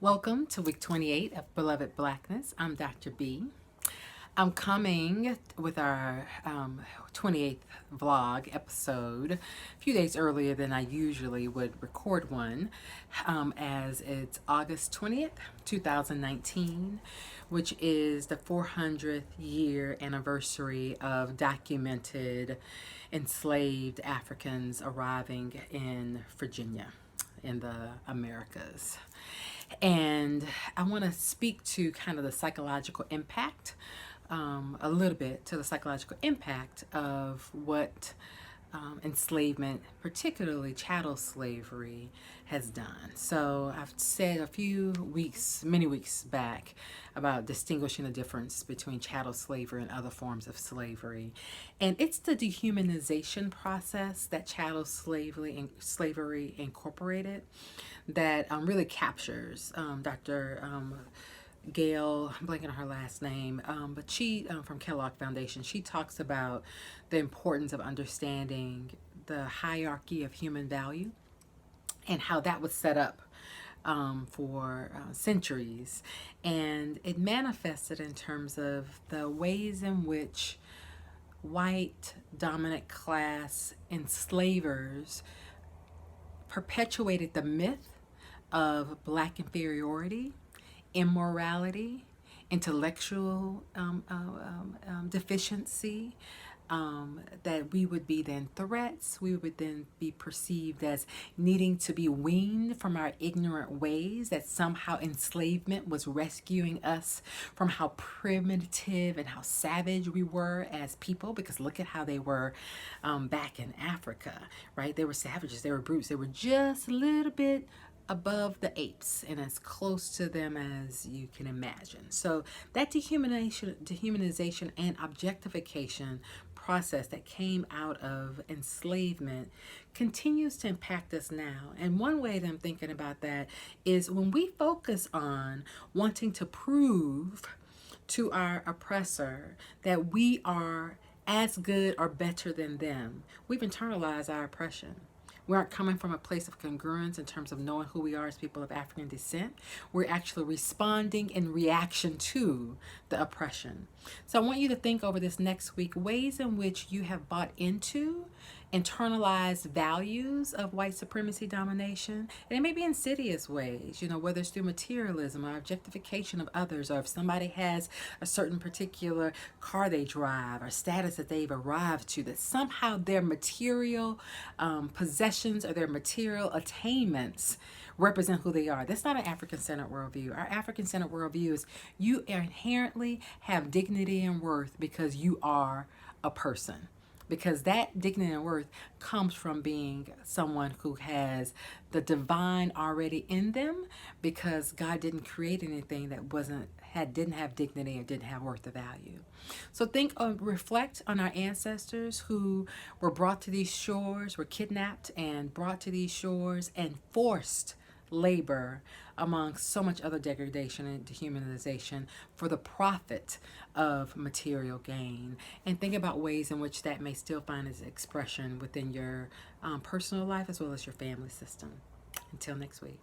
Welcome to week 28 of Beloved Blackness. I'm Dr. B. I'm coming with our 28th vlog episode a few days earlier than I usually would record one, as it's August 20th, 2019, which is the 400th year anniversary of documented enslaved Africans arriving in Virginia in the Americas. And I want to speak to kind of the psychological impact, a little bit to the psychological impact of what enslavement, particularly chattel slavery, has done. So I've said many weeks back, about distinguishing the difference between chattel slavery and other forms of slavery. And it's the dehumanization process that chattel slavery incorporated that really captures Dr. Gail, I'm blanking on her last name, but she, from Kellogg Foundation, she talks about the importance of understanding the hierarchy of human value and how that was set up for centuries. And it manifested in terms of the ways in which white dominant class enslavers perpetuated the myth of black inferiority, immorality, intellectual deficiency, that we would be then threats. We would then be perceived as needing to be weaned from our ignorant ways, that somehow enslavement was rescuing us from how primitive and how savage we were as people, because look at how they were back in Africa, right? They were savages, they were brutes, they were just a little bit above the apes and as close to them as you can imagine. So that dehumanization and objectification process that came out of enslavement continues to impact us now. And one way that I'm thinking about that is when we focus on wanting to prove to our oppressor that we are as good or better than them, we've internalized our oppression. We aren't coming from a place of congruence in terms of knowing who we are as people of African descent. We're actually responding in reaction to the oppression. So I want you to think over this next week ways in which you have bought into internalized values of white supremacy domination. And it may be insidious ways, whether it's through materialism or objectification of others, or if somebody has a certain particular car they drive or status that they've arrived to, that somehow their material possessions or their material attainments represent who they are. That's not an African-centered worldview. Our African-centered worldview is you inherently have dignity and worth because you are a person. Because that dignity and worth comes from being someone who has the divine already in them, because God didn't create anything that didn't have dignity or didn't have worth or value. So reflect on our ancestors who were brought to these shores, were kidnapped and brought to these shores and forced labor among so much other degradation and dehumanization for the profit of material gain. And think about ways in which that may still find its expression within your personal life as well as your family system. Until next week.